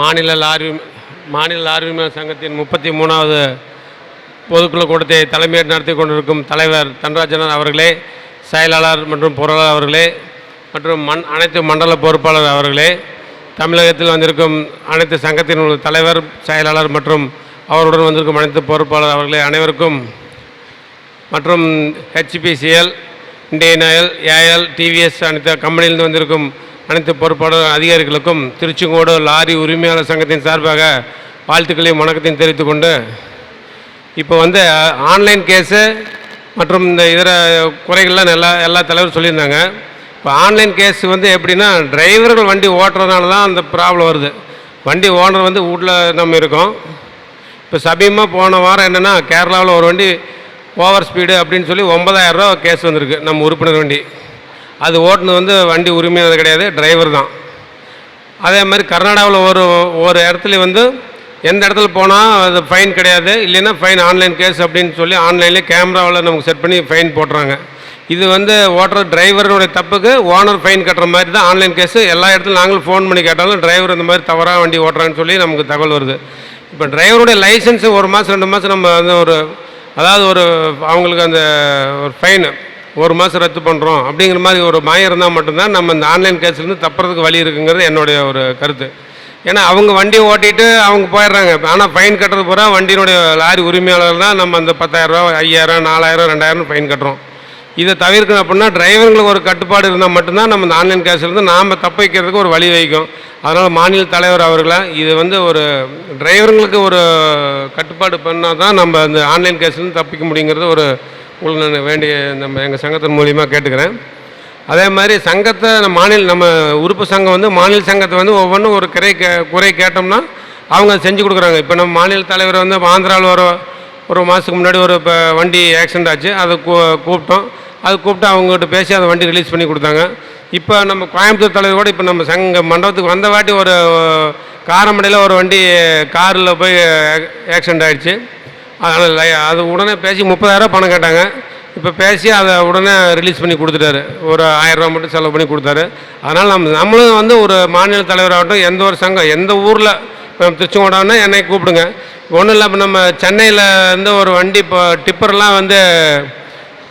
மாநில லாரி சங்கத்தின் 33வது பொதுக்குழு கூட்டத்தை தலைமையேற்று நடத்தி கொண்டிருக்கும் தலைவர் தன்ராஜன் அவர்களே, செயலாளர் மற்றும் பொருளாளர் அவர்களே மற்றும் அனைத்து மண்டல பொறுப்பாளர் அவர்களே, தமிழகத்தில் வந்திருக்கும் அனைத்து சங்கத்தின் தலைவர், செயலாளர் மற்றும் அவருடன் வந்திருக்கும் அனைத்து பொறுப்பாளர் அவர்களே அனைவருக்கும் மற்றும் HPCL, இந்தியன் ஆயில், ஏஎல், டிவிஎஸ் அனைத்து கம்பெனியிலிருந்து வந்திருக்கும் அனைத்து பொறுப்பாளர் அதிகாரிகளுக்கும் திருச்செங்கோடு லாரி உரிமையாளர் சங்கத்தின் சார்பாக வாழ்த்துக்களையும் வணக்கத்தையும் தெரிவித்துக் கொண்டு, இப்போ ஆன்லைன் கேஸு மற்றும் இந்த இதர குறைகள்லாம் எல்லா தலைவரும் சொல்லியிருந்தாங்க. இப்போ ஆன்லைன் கேஸ் எப்படின்னா, டிரைவர்கள் வண்டி ஓட்டுறதுனால தான் அந்த ப்ராப்ளம் வருது. வண்டி ஓனர் வீட்டில் நம்ம இருக்கோம். இப்போ சமீபமாக போன வாரம் என்னென்னா, கேரளாவில் ஒரு வண்டி ஓவர் ஸ்பீடு அப்படின்னு சொல்லி 9000 ரூபா கேஸ் வந்திருக்கு. நம்ம உறுப்பினர் வண்டி அது ஓட்டுனது வண்டி உரிமையானது கிடையாது, டிரைவர் தான். அதே மாதிரி கர்நாடகாவில் ஒரு இடத்துல எந்த இடத்துல போனால் அது ஃபைன் கிடையாது, இல்லைன்னா ஃபைன் ஆன்லைன் கேஸ் அப்படின்னு சொல்லி ஆன்லைன்லேயே கேமராவில் நமக்கு செட் பண்ணி ஃபைன் போட்டுறாங்க. இது ஓட்டுற டிரைவருடைய தப்புக்கு ஓனர் ஃபைன் கட்டுற மாதிரி தான் ஆன்லைன் கேஸு. எல்லா இடத்துலையும் நாங்களும் ஃபோன் பண்ணி கேட்டாலும் டிரைவர் இந்த மாதிரி தவறாக வண்டி ஓட்டுறான்னு சொல்லி நமக்கு தகவல் வருது. இப்போ டிரைவருடைய லைசன்ஸு 1 மாதம் 2 மாதம் நம்ம அவங்களுக்கு அந்த ஒரு ஃபைனு 1 மாதம் ரத்து பண்ணுறோம் அப்படிங்கிற மாதிரி ஒரு மாயம் இருந்தால் மட்டும்தான் நம்ம இந்த ஆன்லைன் கேஸ்லேருந்து தப்புறதுக்கு வழி இருக்குங்கிறது என்னுடைய ஒரு கருத்து. ஏன்னா அவங்க வண்டி ஓட்டிட்டு அவங்க போயிடுறாங்க. ஆனால் ஃபைன் கட்டுறது பூரா வண்டியினுடைய லாரி உரிமையாளர் தான். நம்ம அந்த 10,000 ரூபா, 5000, 4000, 2000 ஃபைன் கட்டுறோம். இதை தவிர்க்கணும் அப்படின்னா டிரைவர்களுக்கு ஒரு கட்டுப்பாடு இருந்தால் மட்டும்தான் நம்ம இந்த ஆன்லைன் கேஸ்லேருந்து நாம் தப்பிக்கிறதுக்கு ஒரு வழி வைக்கும். அதனால் மாநில தலைவர் அவர்களை இது ஒரு டிரைவர்களுக்கு ஒரு கட்டுப்பாடு பண்ணால் தான் நம்ம அந்த ஆன்லைன் கேஸ்லேருந்து தப்பிக்க முடியுங்கிறது ஒரு உங்களுக்கு நான் வேண்டிய நம்ம எங்கள் சங்கத்தின் மூலியமாக கேட்டுக்கிறேன். அதே மாதிரி சங்கத்தை நம்ம உறுப்பு சங்கம் மாநில சங்கத்தை ஒவ்வொன்றும் ஒரு குறை கேட்டோம்னா அவங்க செஞ்சு கொடுக்குறாங்க. இப்போ நம்ம மாநில தலைவர் ஆந்திராவில் ஒரு மாதத்துக்கு முன்னாடி இப்போ வண்டி ஆக்சிடென்ட் ஆச்சு. அதை கூப்பிட்டோம். அது கூப்பிட்டு அவங்ககிட்ட பேசி அந்த வண்டி ரிலீஸ் பண்ணி கொடுத்தாங்க. இப்போ நம்ம கோயம்புத்தூர் தலைவர் கூட இப்போ நம்ம சங்க மண்டபத்துக்கு வந்த வாட்டி ஒரு காரமடையில் ஒரு வண்டி காரில் போய் ஆக்சிடென்ட் ஆகிடுச்சு. அதனால் அது உடனே பேசி 30,000 ரூபா பணம் கேட்டாங்க. இப்போ பேசி அதை உடனே ரிலீஸ் பண்ணி கொடுத்துட்டாரு. ஒரு 1000 ரூபா மட்டும் செலவு பண்ணி கொடுத்தாரு. அதனால் நம்மளும் ஒரு மாநில தலைவராகட்டும், எந்த ஒரு சங்கம் எந்த ஊரில் இப்போ திருச்செங்கோடானா என்னை கூப்பிடுங்க. ஒன்றும் இல்லை, இப்போ நம்ம சென்னையில் ஒரு வண்டி இப்போ டிப்பர்லாம்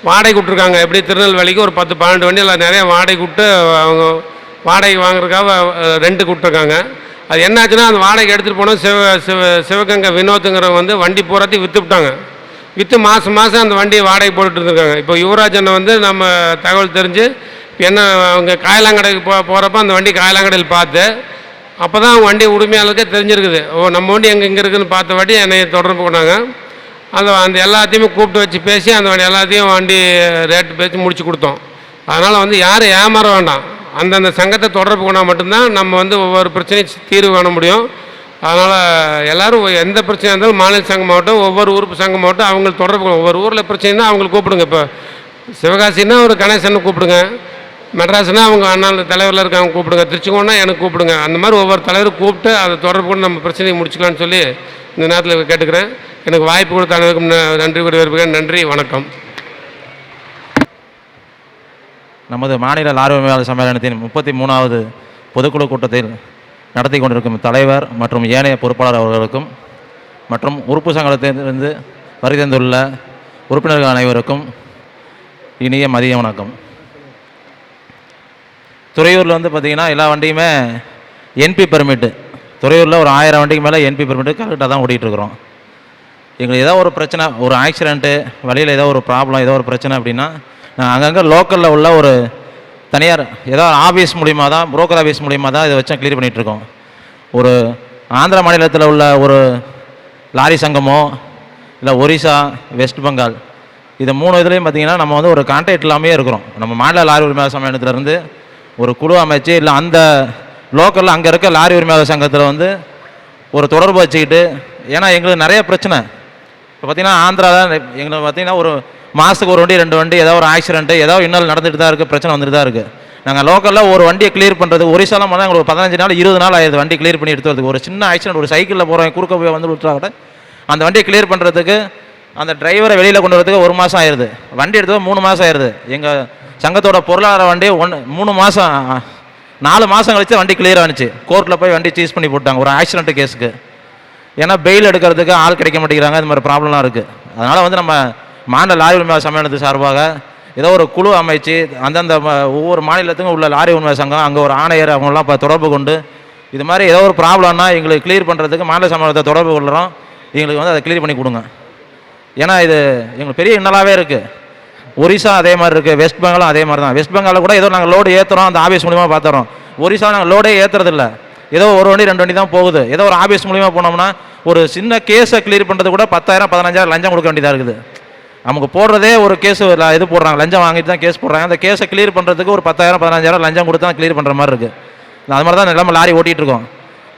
வாடகை விட்ருக்காங்க. எப்படி திருநெல்வேலிக்கு ஒரு 10-12 வண்டி எல்லாம் நிறைய வாடகை விட்டு அவங்க வாடகை வாங்குறதுக்காக ரெண்டு விட்ருக்காங்க. அது என்னாச்சுன்னா, அந்த வாடகை எடுத்துகிட்டு போனால் சிவகங்கை வினோத்துங்கிறவங்க வண்டி பூராத்தையும் விற்றுவிட்டாங்க. விற்று மாதம் அந்த வண்டியை வாடகை போட்டுட்டு இருந்திருக்காங்க. இப்போ யுவராஜ் அண்ணன் நம்ம தகவல் தெரிஞ்சு என்ன அவங்க காயலாங்கடைக்கு போகிறப்ப அந்த வண்டி காயலாங்கடையில் பார்த்து அப்போ தான் அவங்க வண்டி உரிமையாளருக்கே தெரிஞ்சிருக்குது. நம்ம வண்டி இங்கே இருக்குதுன்னு பார்த்த வாட்டி என்னை தொடர்பு கொண்டாங்க. அந்த எல்லாத்தையுமே கூப்பிட்டு வச்சு பேசி அந்த எல்லாத்தையும் வண்டி ரேட்டு பேசி முடிச்சு கொடுத்தோம். அதனால் யாரும் ஏமாற வேண்டாம். அந்தந்த சங்கத்தை தொடர்பு கொண்டால் மட்டும்தான் நம்ம ஒவ்வொரு பிரச்சனையும் தீர்வு காண முடியும். அதனால் எல்லோரும் எந்த பிரச்சனையாக இருந்தாலும் மாநில சங்கமாகட்டும், ஒவ்வொரு உறுப்பு சங்கமாகட்டும் அவங்களுக்கு தொடர்பு. ஒவ்வொரு ஊரில் பிரச்சனைனா அவங்களுக்கு கூப்பிடுங்க. இப்போ சிவகாசின்னா ஒரு கணேசன்னு கூப்பிடுங்க, மெட்ராஸ்னா அவங்க அண்ணாவில் தலைவரில் இருக்காங்க கூப்பிடுங்க, திருச்செங்கோடுனா எனக்கு கூப்பிடுங்க. அந்த மாதிரி ஒவ்வொரு தலைவரும் கூப்பிட்டு அதை தொடர்பு கொண்டு நம்ம பிரச்சனையை முடிச்சுக்கலான்னு சொல்லி இந்த நேரத்தில் கேட்டுக்கிறேன். எனக்கு வாய்ப்பு கொடுத்த அனைவருக்கும் நன்றி கூறி வருகிறேன். நன்றி, வணக்கம். நமது மாநில லாரி உரிமையாளர் சம்மேளனத்தின் 33வது பொதுக்குழு கூட்டத்தில் நடத்தி கொண்டிருக்கும் தலைவர் மற்றும் ஏனைய பொறுப்பாளர் அவர்களுக்கும் மற்றும் உறுப்பு சங்கத்திலிருந்து வருகை தந்துள்ள உறுப்பினர்கள் அனைவருக்கும் இனிய மதிய வணக்கம். துறையூரில் பார்த்திங்கன்னா எல்லா வண்டியுமே என்பி பெர்மிட்டு. துறையூரில் ஒரு 1000 வண்டிக்கு மேலே என்பி பெர்மிட்டு கரெக்டாக தான் ஓடிட்டுருக்குறோம். எங்களுக்கு ஏதோ ஒரு பிரச்சனை, ஒரு ஆக்சிடெண்ட்டு, வழியில் ஏதோ ஒரு ப்ராப்ளம், ஏதோ ஒரு பிரச்சனை அப்படின்னா நாங்கள் அங்கங்கே லோக்கலில் உள்ள ஒரு தனியார் ஏதோ ஆஃபீஸ் மூலிமா தான், புரோக்கர் ஆஃபீஸ் மூலிமா தான் இதை வச்சு கிளியர் பண்ணிகிட்ருக்கோம். ஒரு ஆந்திரா மாநிலத்தில் உள்ள ஒரு லாரி சங்கமோ இல்லை ஒரிசா, வெஸ்ட் பெங்கால், இது 3 இதுலேயும் பார்த்திங்கன்னா நம்ம ஒரு கான்டாக்ட் இல்லாமே இருக்கிறோம். நம்ம மாநில லாரி உரிமையாளர் சம்மேளனத்திலேருந்து ஒரு குழு அமைச்சு இல்லை அந்த லோக்கலில் அங்கே இருக்க லாரி உரிமையாளர் சங்கத்தில் ஒரு தொடர்பு வச்சுக்கிட்டு, ஏன்னா எங்களுக்கு நிறைய பிரச்சனை. இப்போ பார்த்திங்கன்னா ஆந்திராவில் எங்களுக்கு பார்த்திங்கன்னா ஒரு மாதத்துக்கு ஒரு வண்டி 2 வண்டி ஏதோ ஒரு ஆக்சிடென்ட்டு ஏதோ இன்னும் நடந்துட்டு தான் இருக்குது, பிரச்சனை வந்துட்டு தான் இருக்குது. நாங்கள் லோக்கலில் ஒரு வண்டியை கிளியர் பண்ணுறது ஒரிசாலாம் போனால் எங்களுக்கு 15 நாள் 20 நாள் ஆயிடுது வண்டி கிளியர் பண்ணி எடுத்து வரதுக்கு. ஒரு சின்ன ஆக்சிடென்ட், ஒரு சைக்கிளில் போகிறவங்க குறுக்க போய் விட்டுறாங்க, அந்த வண்டியை கிளியர் பண்ணுறதுக்கு அந்த டிரைவரை வெளியில் கொண்டு வரதுக்கு 1 மாதம் ஆயிடுது. வண்டி எடுத்து 3 மாதம் ஆயிடுது. எங்கள் சங்கத்தோட பொருளாதார வண்டி 3 மாதம் 4 மாதம் கழிச்சு வண்டி கிளியர் ஆனிச்சு. கோர்ட்டில் போய் வண்டி சீஸ் பண்ணி போட்டாங்க ஒரு ஆக்சிடென்ட் கேஸுக்கு. ஏன்னா பெயில் எடுக்கிறதுக்கு ஆள் கிடைக்க மாட்டேங்கிறாங்க, இந்த மாதிரி ப்ராப்ளம்லாம் இருக்குது. அதனால் வந்து நம்ம மாநில லாரி உரிமையாளர் சம்மேளனத்து சார்பாக ஏதோ ஒரு குழு அமைச்சு அந்தந்த ஒவ்வொரு மாநிலத்துக்கும் உள்ள லாரி உரிமையாளர் சங்கம் அங்கே ஒரு ஆணையர் அவங்களாம் இப்போ தொடர்பு கொண்டு இது மாதிரி ஏதோ ஒரு ப்ராப்ளம்னா எங்களுக்கு கிளியர் பண்ணுறதுக்கு மாநில சம்மேளனத்தை தொடர்பு கொள்கிறோம். எங்களுக்கு வந்து அதை கிளியர் பண்ணி கொடுங்க. ஏன்னா இது எங்களுக்கு பெரிய இன்னலாகவே இருக்குது. ஒரிசா அதே மாதிரி இருக்குது, வெஸ்ட் பெங்காலும் அதே மாதிரி தான். வெஸ்ட் பெங்காலில் கூட ஏதோ நாங்கள் லோடு ஏற்றுறோம், அந்த ஆஃபீஸ் மூலிமா பார்த்துறோம். ஒரிசா நாங்கள் லோடே ஏற்றுறதில்ல, ஏதோ ஒரு வண்டி 2 வண்டி தான் போகுது. ஏதோ ஒரு ஆஃபீஸ் மூலிமா போனோம்னா ஒரு சின்ன கேஸை கிளியர் பண்ணுறது கூட 10,000 15,000 லஞ்சம் கொடுக்க வேண்டியதாக இருக்குது. நமக்கு போடுறதே ஒரு கேஸ் இது போடுறாங்க, லஞ்சம் வாங்கிட்டு தான் கேஸ் போடுறாங்க. அந்த கேஸை கிளியர் பண்ணுறதுக்கு ஒரு 10,000 15,000 லஞ்சம் கொடுத்து தான் கிளியர் பண்ணுற மாதிரி இருக்குது. அது மாதிரி தான் நிலம லாரி ஓட்டிகிட்டு இருக்கோம்.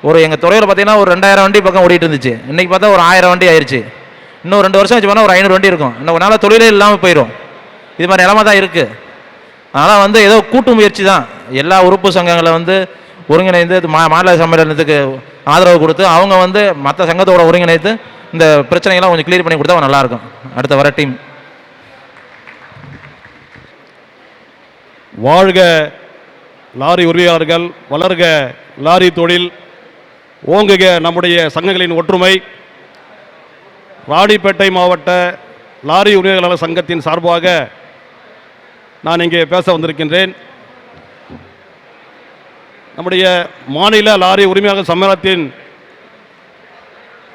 ஒரு எங்கள் துறையில் பார்த்தீங்கன்னா ஒரு 2000 வண்டி பக்கம் ஓடிட்டு இருந்துச்சு. இன்றைக்கி பார்த்தா ஒரு 1000 வண்டி ஆயிடுச்சு. இன்னும் 2 வருஷம் வச்சு போனால் ஒரு 500 வண்டி இருக்கும். இன்னும் ஒரு நாள் தொழிலே இல்லாமல் போயிடும். இது மாதிரி நிலமை தான் இருக்குது. அதனால் வந்து ஏதோ கூட்டு முயற்சி தான். எல்லா உறுப்பு சங்கங்களை வந்து ஒருங்கிணைந்து மாநில சம்மேளனத்துக்கு ஆதரவு கொடுத்து அவங்க வந்து மற்ற சங்கத்தோட ஒருங்கிணைத்து இந்த பிரச்சனைகள்லாம் கொஞ்சம் கிளியர் பண்ணி கொடுத்தா நல்லாயிருக்கும். அடுத்த வர டீம். வாழ்க லாரி உரிமையாளர்கள், வளர்க லாரி தொழில், ஓங்குக நம்முடைய சங்கங்களின் ஒற்றுமை. ராணிப்பேட்டை மாவட்ட லாரி உரிமையாளர் சங்கத்தின் சார்பாக நான் இங்கே பேச வந்திருக்கின்றேன். நம்முடைய மாநில லாரி உரிமையாளர் சம்மேளனத்தின்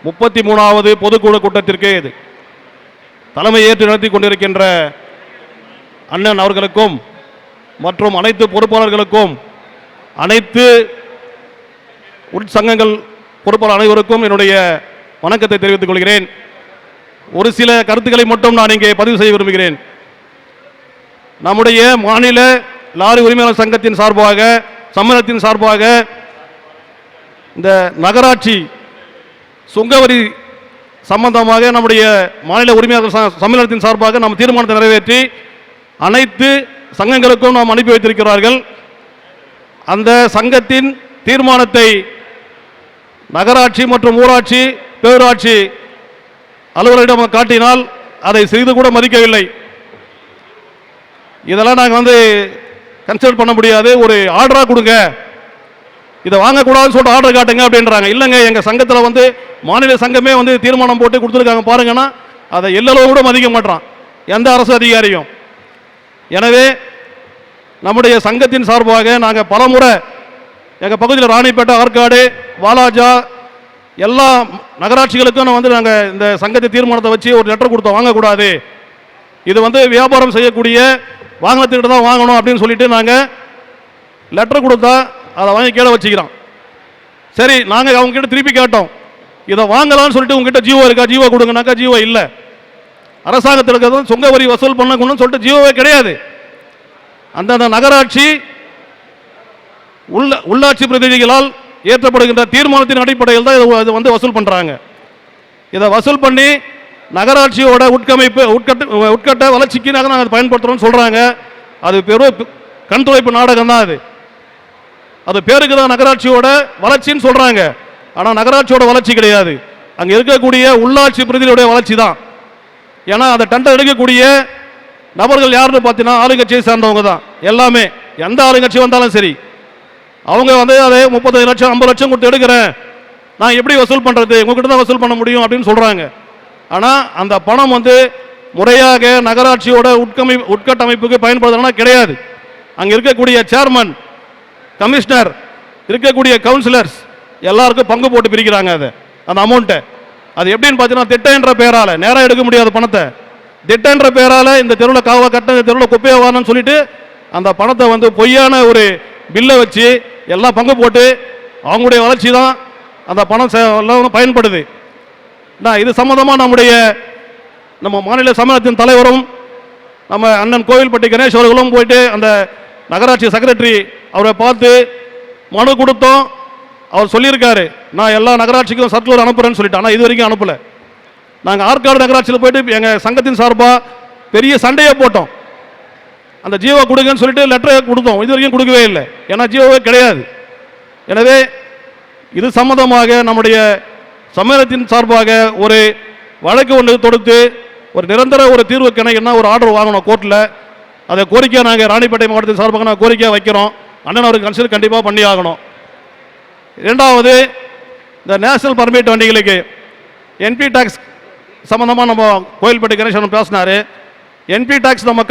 33வது பொதுக்குழு கூட்டத்திற்கு தலைமை ஏற்று நடத்தி கொண்டிருக்கின்ற அண்ணன் அவர்களுக்கும் மற்றும் அனைத்து பொறுப்பாளர்களுக்கும், அனைத்து உட்சங்கங்கள் பொறுப்பாளர் அனைவருக்கும் என்னுடைய வணக்கத்தை தெரிவித்துக் கொள்கிறேன். ஒரு சில கருத்துக்களை மட்டும் நான் இங்கே பதிவு செய்ய விரும்புகிறேன். நம்முடைய மாநில லாரி உரிமையாளர் சங்கத்தின் சார்பாக, சம்மேளனத்தின் சார்பாக இந்த நகராட்சி சுங்கவரி சம்பந்தமாக நம்முடைய மாநில உரிமையாளர் சம்மேளனத்தின் சார்பாக நாம் தீர்மானத்தை நிறைவேற்றி அனைத்து சங்கங்களுக்கும் நாம் அனுப்பி வைத்திருக்கிறார்கள். அந்த சங்கத்தின் தீர்மானத்தை நகராட்சி மற்றும் ஊராட்சி பேரூராட்சி அலுவலரிடம் காட்டினால் அதை செய்து கூட மதிக்கவில்லை. இதெல்லாம் நாங்கள் வந்து கன்சல்ட் பண்ண முடியாது, ஒரு ஆர்டராக கொடுங்க, இதை வாங்கக்கூடாதுன்னு சொல்லிட்டு ஆர்டர் காட்டுங்க அப்படின்றாங்க. இல்லைங்க, எங்கள் சங்கத்தில் வந்து மாநில சங்கமே வந்து தீர்மானம் போட்டு கொடுத்துருக்காங்க பாருங்கன்னா அதை எல்லளவு கூட மதிக்க மாட்டான் எந்த அரசு அதிகாரியும். எனவே நம்முடைய சங்கத்தின் சார்பாக நாங்கள் பலமுறை எங்கள் பகுதியில் ராணிப்பேட்டை, ஆற்காடு, வாலாஜா எல்லா நகராட்சிகளுக்கும் வந்து நாங்கள் இந்த சங்கத்தை தீர்மானத்தை வச்சு ஒரு லெட்டர் கொடுத்தோம், வாங்கக்கூடாது, இது வந்து வியாபாரம் செய்யக்கூடிய வாகனத்துக்கிட்ட தான் வாங்கணும் அப்படின்னு சொல்லிட்டு நாங்கள் லெட்டர் கொடுத்தா அதை வாங்கி கீழே வச்சுக்கிறோம். சரி, நாங்கள் அவங்க கிட்ட திருப்பி கேட்டோம், இதை வாங்கலாம்னு சொல்லிட்டு உங்ககிட்ட ஜீவோ இருக்கா, ஜீவோ கொடுங்கனாக்கா ஜீவோ இல்லை. அரசாங்கத்தில் இருக்கிறது சுங்க வரி வசூல் பண்ணணும்னு சொல்லிட்டு ஜீவோவே கிடையாது. அந்தந்த நகராட்சி உள்ளாட்சி பிரதிநிதிகளால் ஏற்றப்படுகின்ற தீர்மானத்தின் அடிப்படையில் தான் இது வந்து வசூல் பண்ணுறாங்க. இதை வசூல் பண்ணி நகராட்சியோட உட்கட்ட வளர்ச்சிக்கு நாங்கள் அதை பயன்படுத்துகிறோம்னு சொல்கிறாங்க. அது பெரும் கண் துடைப்பு நாடகம் தான். அது பேருக்கு தான் நகராட்சியோட வளர்ச்சின்னு சொல்கிறாங்க. ஆனால் நகராட்சியோட வளர்ச்சி கிடையாது, அங்கே இருக்கக்கூடிய உள்ளாட்சி பிரதிநிதியுடைய வளர்ச்சி தான். ஏன்னா அந்த டெண்டர் எடுக்கக்கூடிய நபர்கள் யாருன்னு பார்த்தீங்கன்னா ஆளுங்கட்சியை சேர்ந்தவங்க தான் எல்லாமே. எந்த ஆளுங்கட்சி வந்தாலும் சரி, அவங்க வந்து அதை 35 லட்சம் 50 லட்சம் கொடுத்து எடுக்கிறேன், நான் எப்படி வசூல் பண்ணுறது, உங்ககிட்ட தான் வசூல் பண்ண முடியும் அப்படின்னு சொல்கிறாங்க. ஆனால் அந்த பணம் வந்து முறையாக நகராட்சியோட உட்கட்டமைப்புக்கு பயன்படுத்தணும்னா கிடையாது. அங்கே இருக்கக்கூடிய சேர்மன், கமிஷனர், இருக்கக்கூடிய கவுன்சிலர்ஸ் எல்லாருக்கும் பங்கு போட்டு பிரிக்கிறாங்க அதை, அந்த அமௌண்ட்டை. அது எப்படின்னு பார்த்தீங்கன்னா திட்டன்ற பேரால் நேராக எடுக்க முடியாத பணத்தை திட்டன்ற பேரால் இந்த தெருவில் காவா கட்ட, இந்த தெருவில் குப்பையை வாரணும்னு சொல்லிட்டு அந்த பணத்தை வந்து பொய்யான ஒரு பில்லை வச்சு எல்லாம் பங்கு போட்டு அவங்களுடைய வளர்ச்சி தான் அந்த பணம் எல்லாம் பயன்படுது. இது சம்பந்தமாக நம்ம மாநில சம்மேளனத்தின் தலைவரும் நம்ம அண்ணன் கோவில்பட்டி கணேஷ் அவர்களும் போயிட்டு அந்த நகராட்சி செக்ரட்டரி அவரை பார்த்து மனு கொடுத்தோம். அவர் சொல்லியிருக்காரு, நான் எல்லா நகராட்சிக்கும் சர்க்குலர் அனுப்புறேன்னு சொல்லிட்டு. ஆனால் இது வரைக்கும் அனுப்பலை. நாங்கள் ஆற்காடு நகராட்சியில் போயிட்டு எங்கள் சங்கத்தின் சார்பாக பெரிய சண்டையை போட்டோம். அந்த ஜியோ கொடுங்கன்னு சொல்லிட்டு லெட்டரை கொடுத்தோம், இது வரைக்கும் கொடுக்கவே இல்லை. ஏன்னா ஜியோவே கிடையாது. எனவே இது சம்பந்தமாக நம்முடைய சம்மேளனத்தின் சார்பாக ஒரு வழக்கு ஒன்று தொடுத்து ஒரு நிரந்தர ஒரு தீர்வு கிடைக்குன்னா ஒரு ஆர்டர் வாங்கணும் கோர்ட்டில். அதை கோரிக்கையாக நாங்கள் ராணிப்பேட்டை மாவட்டத்தின் சார்பாக நாங்கள் கோரிக்கையாக வைக்கிறோம். அண்ணன் அவருக்கு கன்சிடர் கண்டிப்பாக பண்ணி ஆகணும். இரண்டாவது, இந்த நேஷனல் பர்மிட் வண்டிகளுக்கு என்பி டேக்ஸ் சம்மந்தமாக நம்ம கோயில்பட்டி கணேசன் பேசினார். என்பி டேக்ஸ் நம்ம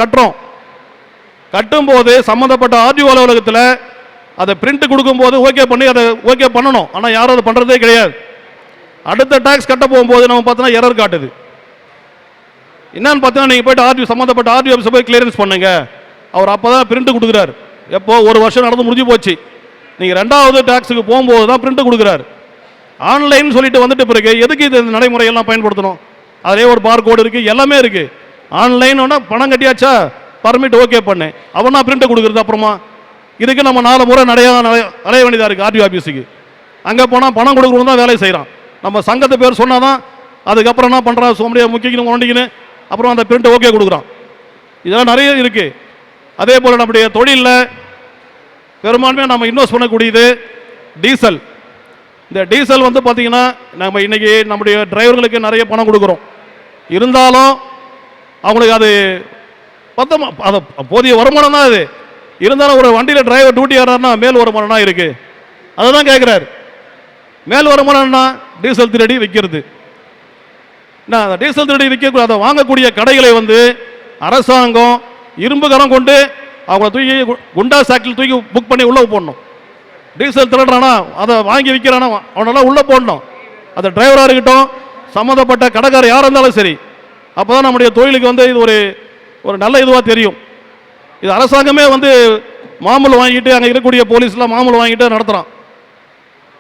கட்டும்போது சம்மந்தப்பட்ட ஆர்டிஓ அலுவலகத்தில் அதை பிரிண்ட் கொடுக்கும்போது ஓகே பண்ணி அதை ஓகே பண்ணணும். ஆனால் யாரும் அதை பண்ணுறதே கிடையாது. அடுத்த டேக்ஸ் கட்ட போகும்போது நம்ம பார்த்தோன்னா எரர் காட்டுது. என்னன்னு பார்த்தீங்கன்னா நீங்கள் போய்ட்டு சம்மந்தப்பட்ட ஆர்டிஓ ஆஃபீஸை போய் கிளியரன்ஸ் பண்ணுங்க. அவர் அப்போ தான் பிரிண்ட் கொடுக்குறாரு. எப்போ ஒரு வருஷம் நடந்து முடிஞ்சு போச்சு. நீங்கள் ரெண்டாவது டேக்ஸுக்கு போகும்போது தான் பிரிண்ட் கொடுக்குறாரு. ஆன்லைன் சொல்லிட்டு வந்துட்டு பிறகு எதுக்கு இது நடைமுறையெல்லாம் பயன்படுத்தணும்? அதிலே ஒரு பார் கோடு இருக்குது, எல்லாமே இருக்குது. ஆன்லைன் பணம் கட்டியாச்சா, பர்மிட் ஓகே பண்ணு, அவனா பிரிண்ட் கொடுக்குறது. அப்புறமா இதுக்கு நம்ம 4 முறை அலைய வேண்டியதாக இருக்குது ஆர்டிஓ ஆஃபீஸுக்கு. அங்கே போனால் பணம் கொடுக்குறவங்க தான் வேலை செய்கிறான். நம்ம சங்கத்தை பேர் சொன்னால் தான் அதுக்கப்புறம் என்ன பண்ணுறான், சோம்படியா முக்கிக்கணும் ஒண்டிக்கின்னு அப்புறம் அந்த பிரிண்ட் ஓகே கொடுக்குறான். இதெல்லாம் நிறைய இருக்குது. அதே போல் நம்முடைய தொழிலில் பெரும்பான்மையாக நம்ம இன்வெஸ்ட் பண்ணக்கூடியது டீசல். இந்த டீசல் பார்த்தீங்கன்னா நம்ம இன்றைக்கி நம்முடைய டிரைவர்களுக்கு நிறைய பணம் கொடுக்குறோம். இருந்தாலும் அவங்களுக்கு அது அது போதிய வருமானம் தான். அது இருந்தாலும் ஒரு வண்டியில் டிரைவர் டியூட்டி ஆடுறாருன்னா மேல் வருமானம்னா இருக்குது. அதை தான் கேட்குறாரு. மேல் வருமானம்னா டீசல் திருடி விற்கிறது. அந்த டீசல் திருடி விற்க அதை வாங்கக்கூடிய கடைகளை அரசாங்கம் இரும்பு கரம் கொண்டு அவங்கள தூக்கி குண்டாஸ் ஆக்டில் தூக்கி புக் பண்ணி உள்ளே போடணும். டீசல் திருடுறானா அதை வாங்கி விற்கிறானா அவனெல்லாம் உள்ளே போடணும். அது டிரைவராக இருக்கட்டும், சம்மந்தப்பட்ட கடைக்காரர் யாராக இருந்தாலும் சரி. அப்போ தான் நம்முடைய தொழிலுக்கு இது ஒரு நல்ல இதுவாக தெரியும். இது அரசாங்கமே மாமூல் வாங்கிட்டு அங்கே இருக்கக்கூடிய போலீஸ்லாம் மாமூல் வாங்கிட்டு நடத்துகிறான்.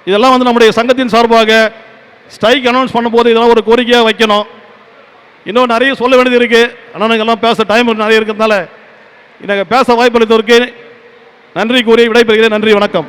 இதெல்லாம் நம்முடைய சங்கத்தின் சார்பாக ஸ்ட்ரைக் அனௌன்ஸ் பண்ணும்போது இதெல்லாம் ஒரு கோரிக்கையாக வைக்கணும். இன்னும் நிறைய சொல்ல வேண்டியது இருக்குது. ஆனால் எல்லாம் பேச டைம் நிறைய இருக்கிறதுனால எனக்கு பேச வாய்ப்பளித்தவருக்கு நன்றி கூறி விடைபெறுகிறேன். நன்றி, வணக்கம்.